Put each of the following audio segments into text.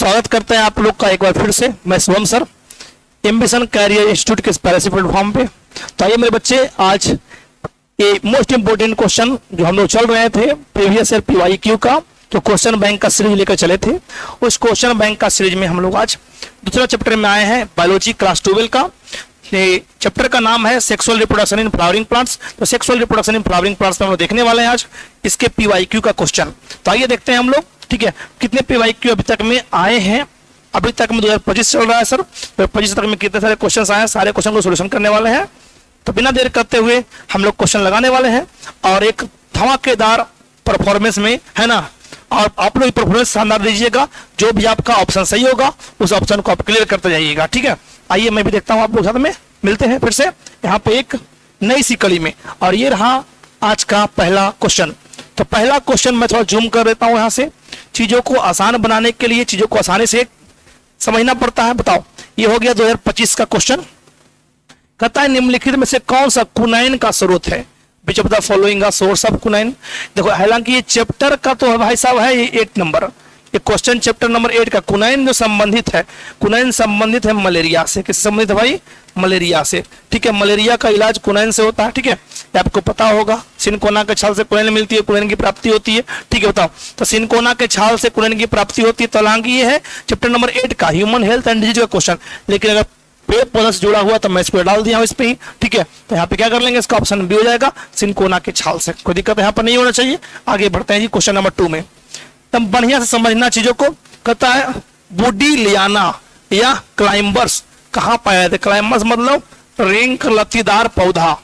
स्वागत करते हैं आप लोग का एक बार फिर से। मैं Shubham sir, ambition career institute के पैसे प्लेटफॉर्म पे। तो आइए मेरे बच्चे, आज ये मोस्ट इंपोर्टेंट क्वेश्चन जो हम लोग चल रहे थे प्रीवियस ईयर पीवाईक्यू का, जो क्वेश्चन बैंक का सीरीज लेकर चले थे, उस क्वेश्चन बैंक का सीरीज में हम लोग आज दूसरा चैप्टर में आए हैं, बायोलॉजी क्लास 12 का। चैप्टर का नाम है sexual reproduction in flowering plants. तो sexual reproduction in flowering plants में हम लोग देखने वाले हैं आज इसके पीवाईक्यू का क्वेश्चन। तो आइए देखते हैं हम लोग, ठीक है, कितने पीवाईक्यू अभी तक में आए हैं। अभी तक में 2025 चल रहा है सर, 2025 तक में कितने सारे क्वेश्चंस आए हैं, सारे क्वेश्चन को सोल्यूशन करने वाले हैं। तो बिना देर करते हुए हम लोग क्वेश्चन लगाने वाले हैं और एक धमाकेदार परफॉर्मेंस में, है ना। और आप लोग परफॉर्मेंस शानदार दीजिएगा, जो भी आपका ऑप्शन सही होगा उस ऑप्शन को आप क्लियर करते जाइएगा, ठीक है। आइए मैं भी देखता हूं, आप लोग साथ में मिलते हैं फिर से यहाँ पे एक नई सी कड़ी में। और ये रहा आज का पहला क्वेश्चन। तो पहला क्वेश्चन मैं थोड़ा जूम कर देता हूं यहाँ से। चीजों को आसान बनाने के लिए चीजों को आसानी से समझना पड़ता है। बताओ, ये हो गया 2025 का क्वेश्चन। कहता है निम्नलिखित में से कौन सा कुनैन का स्रोत है, which of the following source of quinine. देखो, हालांकि ये चैप्टर का तो भाई साहब है ये 8 नंबर, ये क्वेश्चन चैप्टर नंबर 8 का। कुनैन जो संबंधित है, कुनैन संबंधित है मलेरिया से। किससे संबंधित है भाई? मलेरिया से, ठीक है। मलेरिया का इलाज कुनैन से होता है, ठीक है, ये आपको पता होगा। सिनकोना के छाल से कुनैन मिलती है, कुनैन की प्राप्ति होती है, ठीक है। बताओ, तो सिनकोना के छाल से कुनैन की प्राप्ति होती है। तो हालांकि ये है चैप्टर नंबर 8 का ह्यूमन हेल्थ एंड डिजीज का क्वेश्चन। लेकिन अगर पेड़ पौधा से जुड़ा हुआ तो मैं इसको डाल दिया हूं इस पे ही, ठीक है। तो यहाँ पे क्या कर लेंगे, इसका ऑप्शन बी हो जाएगा, सिनकोना के छाल से। कोई दिक्कत यहाँ पर नहीं होना चाहिए। आगे बढ़ते हैं जी क्वेश्चन नंबर 2 में। तब बढ़िया से समझना चीजों को। कहता है बूडीलियाना या क्लाइंबर्स कहाँ पाया जाते? क्लाइंबर्स मतलब रेंक लतीदार पौधा।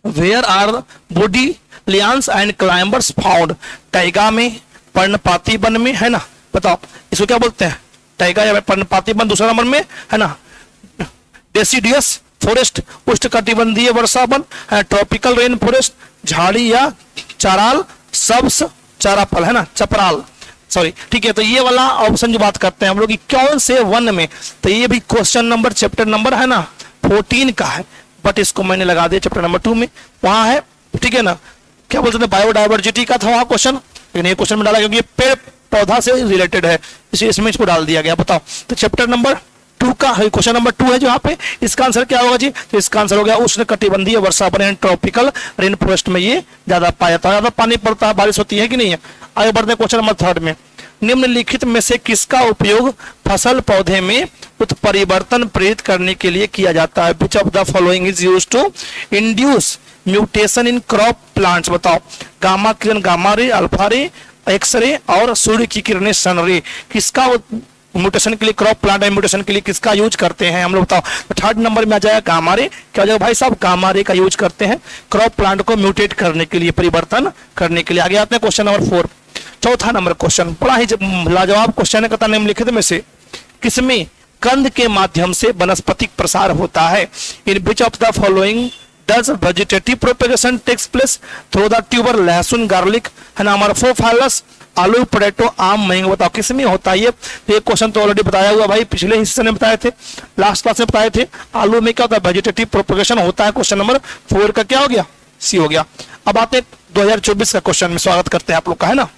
Where are woody lianas and climbers found? Taiga में, पर्णपाती वन में, है ना। बताओ इसको क्या बोलते हैं? टाइगा या पर्णपाती वन दूसरा नंबर में, है ना। डेसिडियस फॉरेस्ट उष्णकटिबंधीय वर्षा वन, ट्रॉपिकल रेन फॉरेस्ट, झाड़ी या चाराल, सब्स चाराफल, है ना, चपराल, सॉरी, ठीक है। तो ये वाला ऑप्शन जो बात करते हैं हम लोग कौन से वन में, तो ये भी क्वेश्चन नंबर चैप्टर नंबर है ना 14 का है, बट इसको मैंने लगा दिया चैप्टर नंबर 2 में, वहां है, ठीक है ना। क्या बोलते थे, बायोडाइवर्सिटी का था वहां क्वेश्चन, लेकिन ये क्वेश्चन में डाला क्योंकि पेड़ पौधा से रिलेटेड है, इसमें इसको डाल दिया गया। बताओ, तो चैप्टर नंबर 2 का क्वेश्चन नंबर 2 है जो यहाँ पे, इसका आंसर क्या होगा जी? तो इसका आंसर हो गया उष्णकटिबंधीय वर्षा वन, ट्रॉपिकल रेन फॉरेस्ट में ये ज्यादा पाया जाता है, ज्यादा पानी पड़ता है, बारिश होती है कि नहीं है। आगे बढ़ते हैं क्वेश्चन नंबर 3 में। निम्नलिखित में से किसका उपयोग फसल पौधे में उत्परिवर्तन प्रेरित करने के लिए किया जाता है? Which of the following is used to induce mutation in crop plants? बताओ, गामा किरण gamma ray, alpha ray, X ray और सूर्य की किरणें सन रे, किसका म्यूटेशन के लिए, क्रॉप प्लांट म्यूटेशन के लिए किसका यूज करते हैं हम लोग? बताओ। तो 3rd नंबर में आ जाएगा गामा रे। क्या हो जाएगा भाई साहब? गामा रे का यूज करते हैं क्रॉप प्लांट को म्यूटेट करने के लिए, परिवर्तन करने के लिए। आगे आते हैं क्वेश्चन नंबर 4, 4था नंबर क्वेश्चन, बड़ा ही लाजवाब क्वेश्चन है। कहता है निम्नलिखित में से किसमें कंद के माध्यम से वनस्पतिक प्रसार होता है? In which of the following does vegetative propagation takes place through the tuber? लहसुन, गार्लिक, है ना, अमरफोफालस, आलू, पोटैटो, आम, मैंगो। बताओ किसमें होता है ये? तो ये क्वेश्चन तो ऑलरेडी बताया हुआ भाई, पिछले हिस्से में बताए थे, लास्ट क्लास में बताए थे। आलू में क्या होता है? वेजिटेटिव प्रोपेगेशन होता है। क्वेश्चन नंबर 4 का क्या हो गया? सी हो गया। अब आते हैं 2024 का क्वेश्चन में, स्वागत करते हैं आप लोग का, है ना।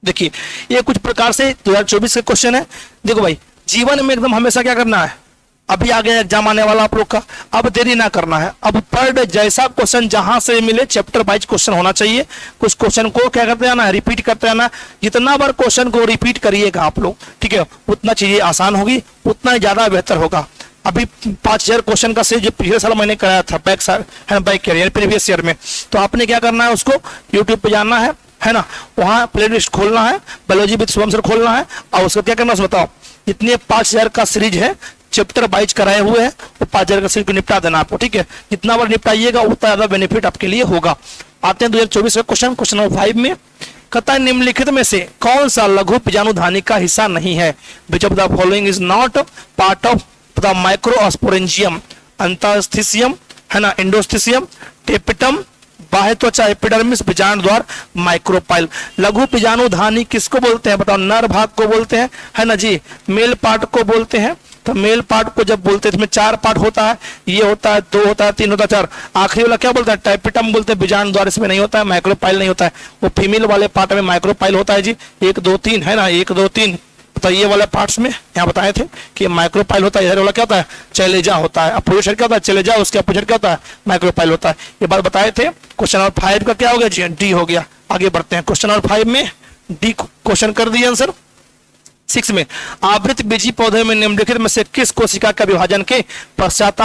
देखिए, ये कुछ प्रकार से 2024 के क्वेश्चन है। देखो भाई, जीवन में एकदम हमेशा क्या करना है, अभी आगे एग्जाम आने वाला आप लोग का, अब देरी ना करना है। अब पर डे जैसा क्वेश्चन जहां से मिले चैप्टर वाइज क्वेश्चन होना चाहिए। कुछ क्वेश्चन को क्या करते जाना है, रिपीट करते जाना। जितना बार क्वेश्चन को रिपीट करिएगा आप लोग, ठीक है, उतना चीजें आसान होगी, उतना ज्यादा बेहतर होगा। अभी 5000 क्वेश्चन का सीरीज जो पिछले साल मैंने कराया था बैक साइड, है ना, बैक ईयर प्रीवियस ईयर में, तो आपने क्या करना है, उसको यूट्यूब पे जाना है ना, वहां प्लेलिस्ट खोलना है, बायोलॉजी विद शुभम सर खोलना है, और उसको क्या करना है बताओ। जितने 5000 का सीरीज है चैप्टर वाइज कराए हुए हैं, वो 5000 का सीरीज को निपटा देना आपको, ठीक है। जितना बार निपटाइएगा उतना ज्यादा बेनिफिट आपके लिए होगा। आते हैं 2024 का क्वेश्चन, क्वेश्चन नंबर 5 में। कहता है निम्नलिखित में से कौन सा लघु बीजाणुधानी का हिस्सा नहीं है? Which of the following is not part of the microsporangium? अंतस्थिसियम, है ना, एंडोस्थिसियम, टेपिटम, बाह्य त्वचा एपिडर्मिस, बीजाणु द्वार, माइक्रोपाइल। लघु बीजाणुधानी किसको बोलते हैं? बताओ। नर भाग को बोलते हैं, है ना जी, मेल पार्ट को बोलते हैं। तो मेल पार्ट को जब बोलते हैं इसमें 4 पार्ट होता है, ये होता है, 2 होता है, 3 होता है, 4, आखिरी वाला क्या बोलता है? टाइपिटम बोलते हैं। बीजाणु द्वार इसमें नहीं होता है, माइक्रोपाइल नहीं होता है। वो फीमेल वाले पार्ट में माइक्रोपाइल होता है जी। 1 2 3, है ना, 1 2 3, तो ये वाले पार्ट्स में यहाँ बताए थे कि माइक्रोपाइल होता है, इधर वाला क्या होता है, चैलेजा होता है, अपोजिट साइड क्या होता है, चैलेजा, उसके अपोजिट क्या होता है, माइक्रोपाइल होता है। ये बात बताए थे। क्वेश्चन नंबर 5 का क्या हो गया जी, डी हो गया। आगे बढ़ते हैं, क्वेश्चन नंबर 5 में डी क्वेश्चन कर दिया आंसर। 6 में आवृत बीजी पौधे में निम्नलिखित में से किस कोशिका का विभाजन के पश्चात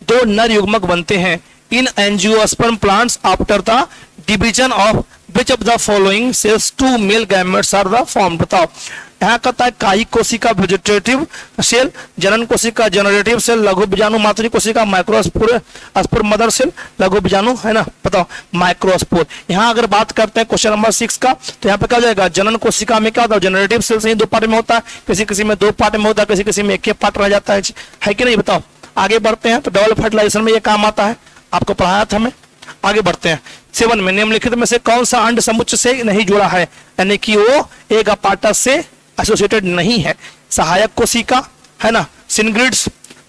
दो नर युग्मक बनते हैं? In angiosperm plants after the division of which of the following cells two male gametes are the form. बताओ, यहाँ कहता है कायी कोशिका वेजिटेटिव सेल, जनन कोशिका जनरेटिव सेल, लघु बीजाणु मातृ कोशिका माइक्रोस्पोर स्पोर मदर सेल, लघु बीजाणु है ना, बताओ माइक्रोस्पोर। यहाँ अगर बात करते हैं क्वेश्चन नंबर 6 का, तो यहाँ पे क्या हो जाएगा, जनन कोशिका में क्या होता है, जनरेटिव सेल से ही 2 पार्ट में होता है, किसी किसी में 2 पार्ट में होता है, किसी किसी में 1 पार्ट रह जाता है कि नहीं। बताओ, आगे बढ़ते हैं। तो डबल फर्टिलाइजेशन में ये काम आता है, आपको पढ़ाया था हमें। आगे बढ़ते हैं 7 में निम्नलिखित में से कौन सा अंड समुच्चय से नहीं जुड़ा है, यानी कि वो एक अपार्टस से एसोसिएटेड नहीं है। सहायक कोशिका है ना, सिनग्रिड्स,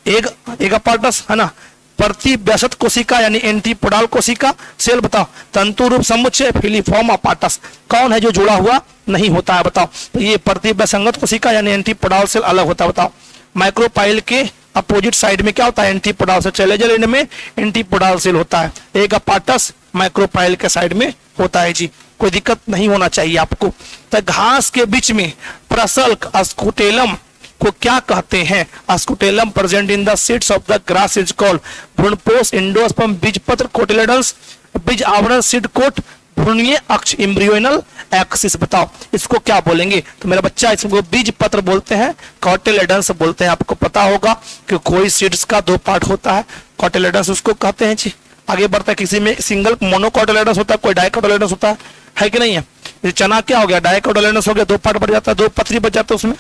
एक अपार्टस है ना, प्रतिव्यस्त कोशिका यानी एंटीपोडाल कोशिका सेल। बताओ, तंतु रूप समुच्चय फिलीफॉर्म अपार्टस कौन है जो जुड़ा हुआ नहीं होता है? बताओ, तो ये प्रतिव्यसंगत कोशिका यानी एंटीपोडाल सेल अलग होता है। बताओ, माइक्रोपाइल के अपोजिट साइड में क्या होता है, एंटीपोडाल सेल, चैलेजर एंड में एंटीपोडाल सेल होता है, एक अपार्टस माइक्रोपाइल के साइड में होता है जी, कोई दिक्कत नहीं होना चाहिए आपको। तो घास के बीच में प्रसल्क अस्कुटेलम को क्या कहते हैं? Scutellum present in the seeds of the grass is called भ्रूणपोष, एंडोस्पर्म, बीजपत्र, कोटिलेडन्स, बीज आवरण, सीड कोट, भ्रूणीय अक्ष, एम्ब्रियोनल एक्सिस। बताओ, इसको क्या बोलेंगे? तो मेरा बच्चा इसको बीज पत्र बोलते हैं, कोटिलेडन्स बोलते हैं। आपको पता होगा कि कोई सीड्स का 2 पार्ट होता है, कोटिलेडन्स उसको कहते हैं जी। आगे बढ़ता है, किसी में सिंगल मोनोकोटिलेडन्स होता है, कोई डाइकोटिलेडन्स होता है कि नहीं है। ये चना क्या हो गया, डाइकोटिलेडन्स हो गया, 2 पार्ट बच जाता है, 2 पथरी बच जाता है उसमें।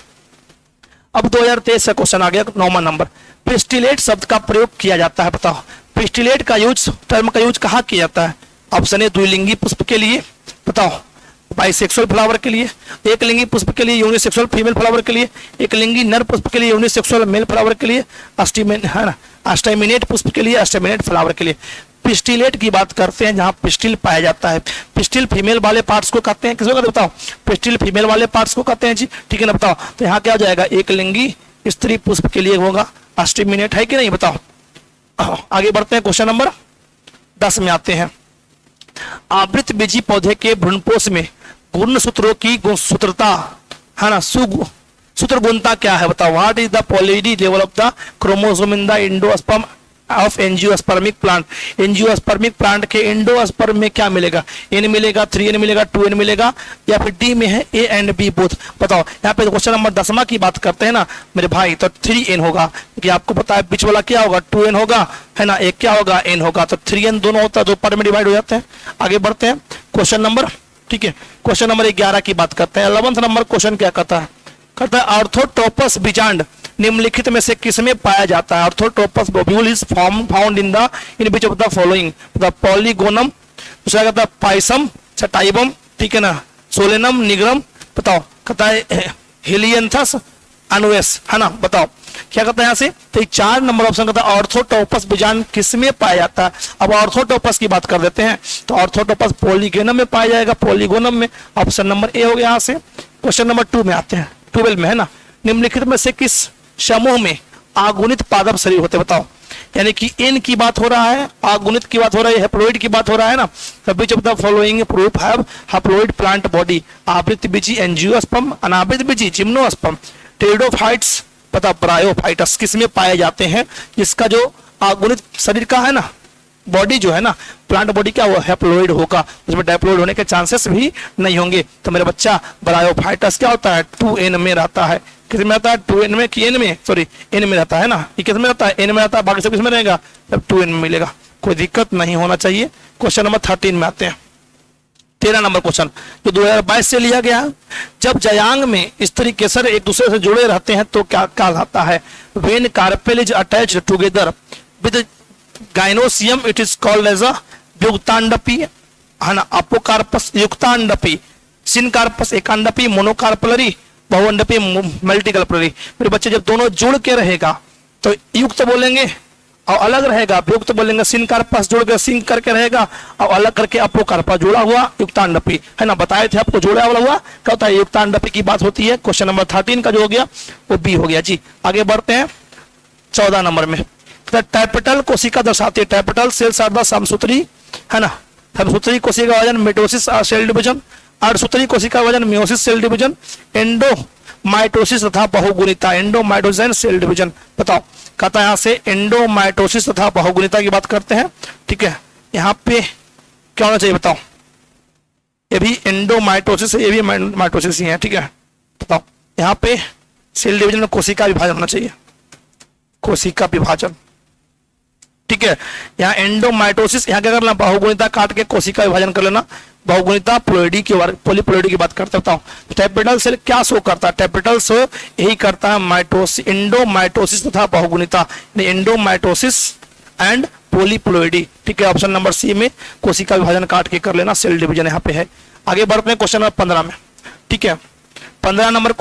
अब 2023 का क्वेश्चन आ गया 9वां नंबर, पिस्टिलेट शब्द का प्रयोग किया जाता है। बताओ, पिस्टिलेट का यूज, टर्म का यूज कहाँ किया जाता है? ऑप्शन ए द्विलिंगी पुष्प के लिए, बताओ बाइसेक्सुअल फ्लावर के लिए, एक लिंगी पुष्प के लिए यूनिसेक्सुअल फीमेल फ्लावर के लिए, एक लिंगी नर पुष्प के लिए यूनिसेक्सुअल मेल फ्लावर के लिए, अस्टेमिनेट पुष्प के लिए, अस्टेमिनेट फ्लावर के लिए। पिस्टिलेट की बात करते हैं जहां पिस्टिल पाया जाता है। पिस्टिल फीमेल वाले पार्ट्स को कहते हैं, किसको कहते हैं बताओ? पिस्टिल फीमेल वाले पार्ट्स को कहते हैं जी, ठीक है ना। बताओ, तो यहाँ क्या हो जाएगा, एक लिंगी स्त्री पुष्प के लिए होगा अस्टेमिनेट, है कि नहीं? बताओ, आगे बढ़ते हैं, क्वेश्चन नंबर 10 में आते हैं। आवृत बीजी पौधे के भ्रूणपोष में गुणसूत्रों की गुणसूत्रता है ना, सूत्र गुणता क्या है? बताओ, what is the ploidy level of the chromosome in the endosperm of angiospermic plant. Angiospermic plant के एंडोस्पर्म में क्या मिलेगा? एन मिलेगा, 3n मिलेगा, 2n मिलेगा, या फिर डी में है ए एंड बी बोथ। बताओ, यहाँ पे क्वेश्चन नंबर 10वां की बात करते हैं ना मेरे भाई, तो 3n होगा, क्योंकि आपको पता है बीच वाला क्या होगा, 2n होगा, है ना, एक क्या होगा, n होगा, तो 3n दोनों होता है, 2 पार्ट में डिवाइड हो जाते हैं। आगे बढ़ते हैं, क्वेश्चन नंबर, ठीक है, क्वेश्चन नंबर 11 की बात करते हैं। 11वां नंबर क्वेश्चन क्या कहता है? कहता है ऑर्थोट्रोपस बीजांड निम्नलिखित में से किसमें पाया जाता है? Orthotropous ovule is found in which of the following? The Polygonum, दूसरा कहता है पाइसम, टाइबम, ठीक है ना, सोलेनम, निग्रम। बताओ, कहता है हेलियंथस अनुएस, है ना। बताओ क्या कहता है यहाँ से? तो 4 नंबर ऑप्शन कहता है ऑर्थोट्रोपस बीजांड किसमें पाया जाता है? अब ऑर्थोट्रोपस की बात कर देते हैं, तो ऑर्थोट्रोपस पॉलीगोनम में पाया जाएगा, पॉलीगोनम में, ऑप्शन नंबर ए हो गया यहाँ से। क्वेश्चन नंबर 2 में आते हैं, 12 में, है ना, निम्नलिखित में से किस समूह में आगुनित पादप शरीर होते? बताओ, यानी कि इन की बात हो रहा है, आगुनित की बात हो रहा है, हैप्लोइड की बात हो रहा है ना। Which of the following proof have haploid plant body? आवृत बीजी एंजियोस्पर्म, अनावृत बीजी जिम्नोस्पर्म, टेरिडोफाइट्स, पता ब्रायोफाइटस किसमें पाए जाते हैं? जिसका जो आगुनित शरीर का है ना, बॉडी जो है ना, प्लांट बॉडी क्या हुआ, हैप्लोइड होगा, उसमें डायप्लोइड होने के चांसेस भी नहीं होंगे। तो मेरा बच्चा ब्रायोफाइटस क्या होता है, 2n में रहता है। किस में रहता है? 2n में, कि n में, सॉरी n में रहता है ना, ये किस में रहता है? n में रहता है, बाकी सब किस में रहेगा? तब 2n में मिलेगा, कोई दिक्कत नहीं होना चाहिए। क्वेश्चन नंबर 13 में आते हैं, 13 नंबर क्वेश्चन जो 2022 से लिया गया। जब जयांग में स्त्री केसर एक दूसरे से जुड़े रहते हैं तो क्या कहलाता है? When carpel is attached together with gynoecium it is called as a युक्तांडपी, है ना, अपोकार्पस युक्तांडपी, सिनकार्पस एकांडपी, मोनोकार्पलरी, बहुअंडपी, मल्टीकल्पलरी। मेरे बच्चे जब दोनों जुड़ के रहेगा तो युक्त बोलेंगे, और अलग रहेगा अभियुक्त बोलेंगे सिन कार्पस जोड़ के सिंक करके रहेगा, और अलग करके अपो कार्पस जोड़ा हुआ युक्तांडपी, है ना, बताए थे आपको, जोड़ा हुआ क्या होता है, युक्तांडपी की बात होती है। क्वेश्चन नंबर 13 का जो हो गया वो बी हो गया जी। आगे बढ़ते हैं 14 नंबर में, टैपेटल कोशिका दर्शाती है, टैपेटल सेल्स आर द समसूत्री, है ना, समसूत्री कोशिका का वजन मिटोसिस और सेल डिवीजन, अर्धसूत्री कोशिका का वजन मियोसिस सेल डिवीजन, एंडोमाइटोसिस तथा बहुगुणिता, एंडोमाइटोसिस एंड सेल डिवीजन। बताओ, कहता है यहां से एंडोमाइटोसिस तथा बहुगुणिता की बात करते हैं, ठीक है। यहाँ पे क्या होना चाहिए बताओ, ये भी एंडोमाइटोसिस है, ये भी माइटोसिस ही है, ठीक है। बताओ यहाँ पे सेल डिवीजन में कोशिका विभाजन होना चाहिए, कोशिका विभाजन, ठीक है। यहाँ एंडोमाइटोसिस, यहाँ क्या करना, बहुगुणिता काट के कोशिका विभाजन कर लेना, बहुगुणिता प्लोइडी की पॉलीप्लोइडी की बात करते बताओ। टैपेटल सेल क्या शो करता है, टैपेटल शो यही करता है माइटोसिस, एंडोमाइटोसिस तथा बहुगुणिता, एंडोमाइटोसिस एंड पॉलीप्लोइडी, ठीक है। ऑप्शन नंबर सी में कोशिका विभाजन काट के कर लेना, सेल डिवीजन यहाँ पे है। आगे बढ़ते हैं क्वेश्चन नंबर 15 में, ठीक है। 15 नंबर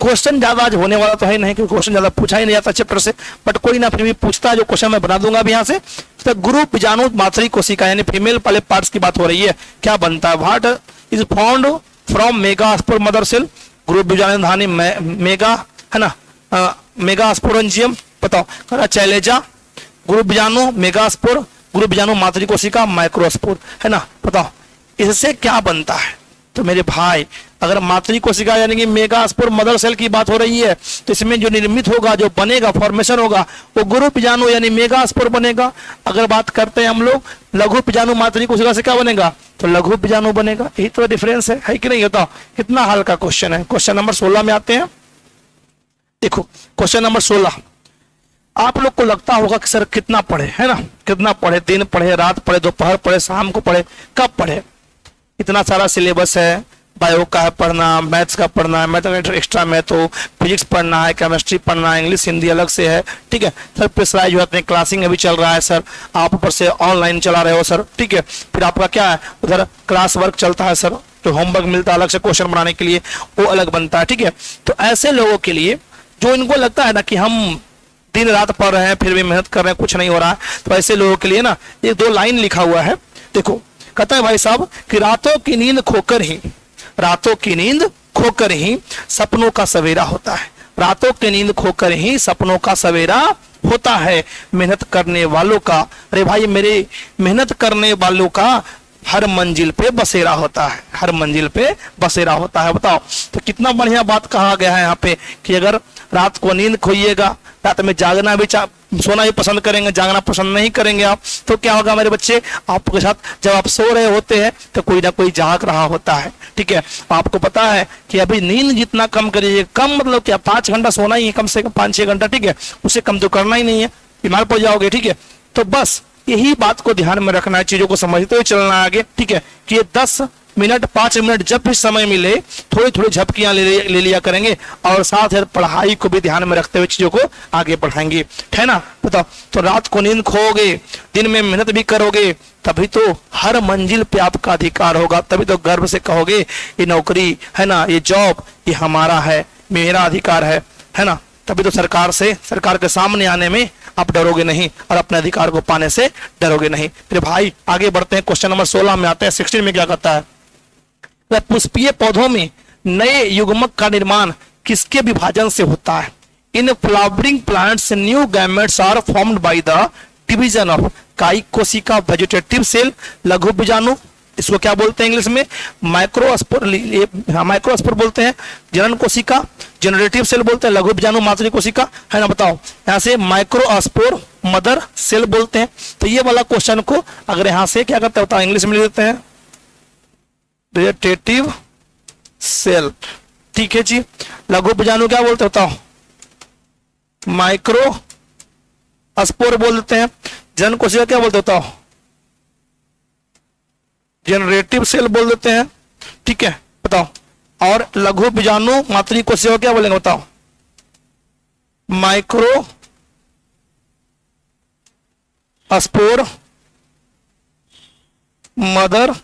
क्वेश्चन ज्यादा आज होने वाला तो है नहीं, क्योंकि क्वेश्चन ज्यादा पूछा ही नहीं जाता चैप्टर से, बट कोई ना फिर भी पूछता है, जो क्वेश्चन मैं बना दूंगा अभी यहाँ से। तो गुरु बीजाणु मातृ कोशिका यानी फीमेल वाले पार्ट्स की बात हो रही है, क्या बनता है, what is found from megaspore mother cell, गुरु बीजाणु धानी मेगा, है ना, मेगास्पोरेंजियम, बताओ चैलेजा, गुरु बीजाणु मेगास्पोर, गुरु बीजाणु मातृ कोशिका माइक्रोस्पोर, है ना, बताओ इससे क्या बनता है। तो मेरे भाई अगर मातृ कोशिका यानी कि मेगास्पोर मदर सेल की बात हो रही है, तो इसमें जो निर्मित होगा, जो बनेगा, फॉर्मेशन होगा, वो गुरु बीजाणु यानी मेगास्पोर बनेगा। अगर बात करते हैं हम लोग लघु बीजाणु मातृ कोशिका से क्या बनेगा, तो लघु बीजाणु बनेगा। यही तो डिफरेंस है कि नहीं होता। कितना हल्का क्वेश्चन है। क्वेश्चन नंबर 16 में आते हैं। देखो क्वेश्चन नंबर 16, आप लोग को लगता होगा कि सर कितना पढ़े, है ना, कितना पढ़े, दिन पढ़े, रात पढ़े, दोपहर पढ़े, शाम को पढ़े, कब पढ़े, इतना सारा सिलेबस है, बायो का है पढ़ना, मैथ्स का पढ़ना है, मैथ एक्स्ट्रा मैथ हो, फिजिक्स पढ़ना है, केमिस्ट्री पढ़ना है, इंग्लिश हिंदी अलग से है, ठीक है। सर प्रेशराइज हो जाते हैं, क्लासिंग अभी चल रहा है सर, आप ऊपर से ऑनलाइन चला रहे हो सर, ठीक है। फिर आपका क्या है, उधर क्लास वर्क चलता है सर, जो होमवर्क मिलता है अलग से क्वेश्चन बनाने के लिए, वो अलग बनता है, ठीक है। तो ऐसे लोगों के लिए जो इनको लगता है ना कि हम दिन रात पढ़ रहे हैं फिर भी मेहनत कर रहे हैं, कुछ नहीं हो रहा है, तो ऐसे लोगों के लिए ना ये 2 लाइन लिखा हुआ है। देखो कहता है भाई साहब कि रातों की नींद खोकर ही, रातों की नींद खोकर ही सपनों का सवेरा होता है, रातों की नींद खोकर ही सपनों का सवेरा होता है, मेहनत करने वालों का, अरे भाई मेरे मेहनत करने वालों का हर मंजिल पे बसेरा होता है, हर मंजिल पे बसेरा होता है। बताओ तो कितना बढ़िया बात कहा गया है यहाँ पे कि अगर रात को नींद खोइएगा, रात में जागना भी सोना भी पसंद करेंगे, जागना पसंद नहीं करेंगे आप, तो क्या होगा मेरे बच्चे, आपके साथ जब आप सो रहे होते हैं तो कोई ना कोई जाग रहा होता है, ठीक है। आपको पता है कि अभी नींद जितना कम करिए, कम मतलब क्या 5 घंटा सोना ही है, कम से कम 5-6 घंटा, ठीक है, उससे कम तो करना ही नहीं है, बीमार पड़ जाओगे, ठीक है। तो बस यही बात को ध्यान में रखना है, चीजों को समझते हुए चलना आगे, ठीक है, कि ये 10 मिनट 5 मिनट जब भी समय मिले थोड़ी थोड़ी झपकियां ले लिया करेंगे, और साथ ही पढ़ाई को भी ध्यान में रखते हुए चीजों को आगे बढ़ाएंगे, है ना। बताओ तो रात को नींद खोओगे, दिन में मेहनत भी करोगे, तभी तो हर मंजिल पे आपका अधिकार होगा, तभी तो गर्व से कहोगे ये नौकरी है ना, ये जॉब ये हमारा है, मेरा अधिकार है ना। तभी तो सरकार के सामने आने में आप डरोगे नहीं, और अपने अधिकार को पाने से डरोगे नहीं। फिर भाई आगे बढ़ते हैं, क्वेश्चन नंबर 16 में आते हैं। 16 में क्या कहता है, पुष्पीय पौधों में नए युग्मक का निर्माण किसके विभाजन से होता है। In flowering plants new gametes are formed by the division of कायिक कोशिका, वेजिटेटिव सेल, लघु बीजाणु, इसको क्या बोलते हैं इंग्लिश में, माइक्रोस्पोर बोलते हैं, जनन कोशिका, जनरेटिव सेल बोलते हैं, लघु बीजाणु मातृ कोशिका, है ना। बताओ यहाँ से माइक्रोस्पोर मदर सेल बोलते हैं। तो ये वाला क्वेश्चन को अगर यहाँ से क्या करते होता है, इंग्लिश में लिख देते हैं वेजिटेटिव सेल, ठीक है जी। लघु बीजाणु क्या बोलते होता हूं, माइक्रोस्पोर बोल देते हैं। जनन कोशिका क्या बोलते होता हूं, जनरेटिव सेल बोल देते हैं, ठीक है। बताओ और लघु बीजाणु मातृ कोशिका क्या बोलेंगे, बताओ माइक्रोस्पोर मदर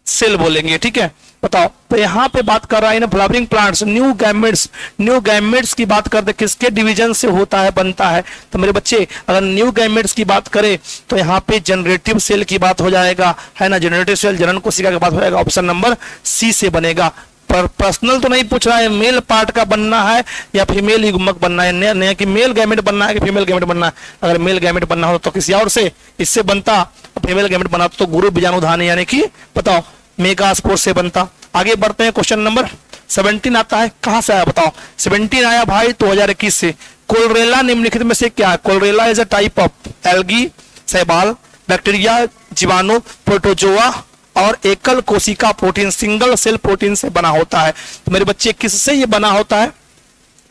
सेल बोलेंगे, ठीक है। बताओ। तो यहाँ पे बात कर रहा है ना flowering plants, new gametes, new gametes की बात करते किसके डिवीजन से होता है, बनता है। तो मेरे बच्चे अगर न्यू गैमेट्स की बात करें तो यहाँ पे जनरेटिव सेल की बात हो जाएगा, है ना, जनरेटिव सेल जनन कोशिका की बात हो जाएगा, ऑप्शन नंबर सी से बनेगा। पर पर्सनल तो नहीं पूछ रहा है, मेल पार्ट का बनना है या फीमेल युग्मक बनना है, नया कि मेल गैमेट बनना है कि फीमेल गैमेट बनना है। अगर मेल गैमेट बनना हो तो किसी और से इससे बनता, फीमेल गैमेट बना तो गुरु बीजाणुधान यानी कि बताओ मेगास्पोर से बनता। आगे बढ़ते हैं, क्वेश्चन नंबर 17 आता है, कहां से आया बताओ। 17 आया भाई 2021 से। कोलरेला निम्नलिखित में से क्या है? Chlorella is a type of algae, शैवाल, बैक्टीरिया, जीवाणु, प्रोटोजोआ और एकल कोशिका प्रोटीन, सिंगल सेल प्रोटीन से बना होता है। तो मेरे बच्चे किससे ये बना होता है,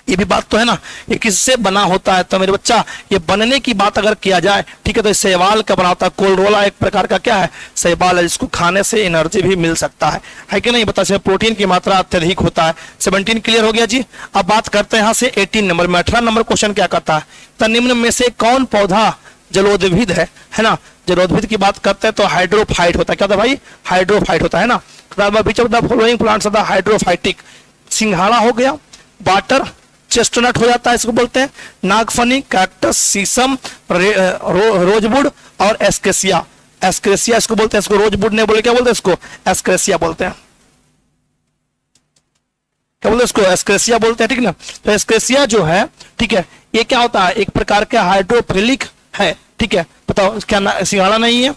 ये भी बात तो है ना, ये किससे बना होता है। तो मेरे बच्चा ये बनने की बात अगर किया जाए, ठीक है, तो शैवाल का बना होता है। कोलरेला एक प्रकार का क्या है, शैवाल है, जिसको खाने से एनर्जी भी मिल सकता है कि नहीं, बता सकते, प्रोटीन की मात्रा अत्यधिक होता है। 17 क्लियर हो गया जी। अब बात करते हैं यहाँ से 18 नंबर में। 18 नंबर क्वेश्चन क्या कहता है, तो निम्न में से कौन पौधा जलोद्भिद है ना। जलोद्भिद की बात करते हैं तो हाइड्रोफाइट होता है, क्या होता है भाई, हाइड्रोफाइट होता है ना। Which of the following plants are hydrophytic. सिंघाड़ा हो गया, वाटर चेस्टनट हो जाता है, इसको बोलते हैं नागफनी, कैक्टस, शीशम, रोजवुड और एस्केसिया। एस्केसिया इसको बोलते हैं, इसको रोजवुड नहीं बोले, क्या बोलते हैं इसको, एस्केसिया बोलते हैं। क्या बोलते हैं इसको, एस्केसिया बोलते हैं, ठीक ना। तो एस्केसिया जो है, ठीक है, ये क्या होता है, एक प्रकार का हाइड्रोफिलिक है, ठीक है। बताओ क्या सिंघाड़ा नहीं है,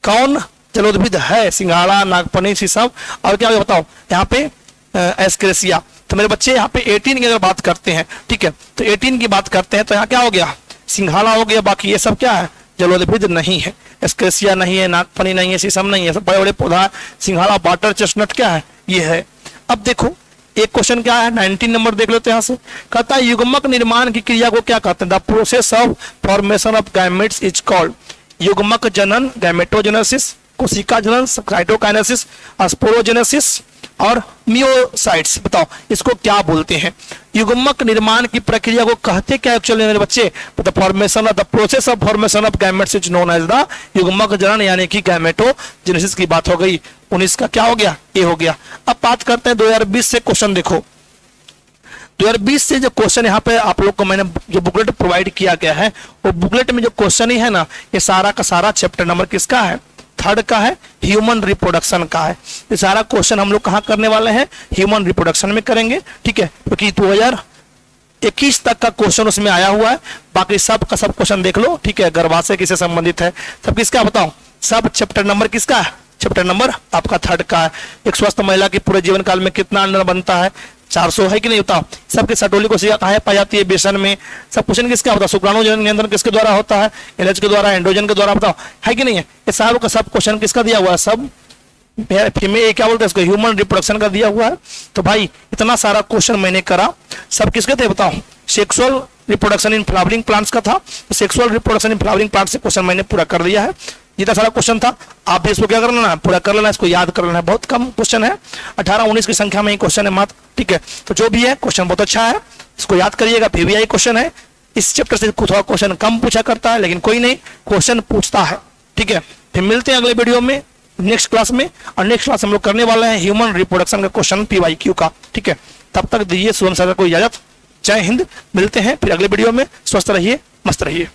कौन जलोद्भिद है, सिंघाड़ा, नागफनी, शीशम और क्या बताओ यहाँ पे एस्केसिया। तो मेरे बच्चे यहाँ पे 18 की अगर बात करते हैं, ठीक है, तो 18 की बात करते हैं तो यहाँ क्या हो गया, सिंघाड़ा हो गया, बाकी ये सब क्या है, जलोद्भिद नहीं है। एस्केसिया नहीं है, नागफनी नहीं है, शीशम नहीं है, सब बड़े बड़े पौधा। सिंघाड़ा, वाटर चेस्टनट क्या है, ये है। अब देखो एक क्वेश्चन क्या है, 19 नंबर देख लेते हैं यहाँ से। कहता है युग्मक निर्माण की क्रिया को क्या कहते हैं, the process of formation of gametes is called. युग्मक जनन, गैमेटोजेनेसिस, कोशिका जनन, साइटोकाइनेसिस, स्पोरोजेनेसिस और मियोसाइट्स। बताओ इसको क्या बोलते हैं, युग्मक निर्माण की प्रक्रिया को कहते क्या एक्चुअली मेरे बच्चे, the formation of the process of formation of gametes is known as the युग्मक जनन यानी कि गैमेटोजेनेसिस की बात हो गई। 19 का क्या हो गया, ए हो गया। अब बात करते हैं 2020 से क्वेश्चन। देखो 2020 से जो क्वेश्चन यहाँ पे आप लोग को मैंने जो बुकलेट प्रोवाइड किया गया है, वो बुकलेट में जो क्वेश्चन ही है ना, ये सारा का सारा चैप्टर नंबर किसका है, 3rd का है, ह्यूमन रिप्रोडक्शन का है। ये सारा क्वेश्चन हम लोग कहाँ करने वाले हैं, ह्यूमन रिप्रोडक्शन में करेंगे, ठीक है, क्योंकि 2021 तक का क्वेश्चन उसमें आया हुआ है। बाकी सब का सब क्वेश्चन देख लो, ठीक है, गर्भाशय किससे संबंधित है, सब किसका बताओ, सब चैप्टर नंबर किसका है, चैप्टर नंबर आपका 3rd का है। एक स्वस्थ महिला के पूरे जीवन काल में कितना अंडा बनता है, 400 है कि नहीं बताओ। सबके सटोली को कहाँ पाई जाती है, बेसन में। सब क्वेश्चन किसका बताओ, शुक्राणु नियंत्रण किसके द्वारा होता है, एलएच के द्वारा, एंड्रोजन के द्वारा, बताओ है कि नहीं है। ये सारों का सब क्वेश्चन किसका दिया हुआ है, सब फीमेल क्या बोलते हैं इसको, ह्यूमन रिप्रोडक्शन का दिया हुआ है। तो भाई इतना सारा क्वेश्चन मैंने करा, सब किसके थे बताओ, sexual reproduction in flowering plants का था। तो sexual reproduction in flowering plants से क्वेश्चन मैंने पूरा कर दिया है। जितना सारा क्वेश्चन था आप भी इसको क्या कर लेना है, पूरा कर लेना है, इसको याद कर लेना है। बहुत कम क्वेश्चन है, 18-19 की संख्या में ही क्वेश्चन है मात्र, ठीक है। तो जो भी है क्वेश्चन बहुत अच्छा है, इसको याद करिएगा। PVI क्वेश्चन है, इस चैप्टर से थोड़ा क्वेश्चन कम पूछा करता है, लेकिन कोई नहीं, क्वेश्चन पूछता है, ठीक है। फिर मिलते हैं अगले वीडियो में, नेक्स्ट क्लास में। और नेक्स्ट क्लास हम लोग करने वाले हैं ह्यूमन रिप्रोडक्शन का क्वेश्चन PYQ का, ठीक है। तब तक दीजिए शुभम सर को इजाजत। जय हिंद, मिलते हैं फिर अगले वीडियो में। स्वस्थ रहिए, मस्त रहिए।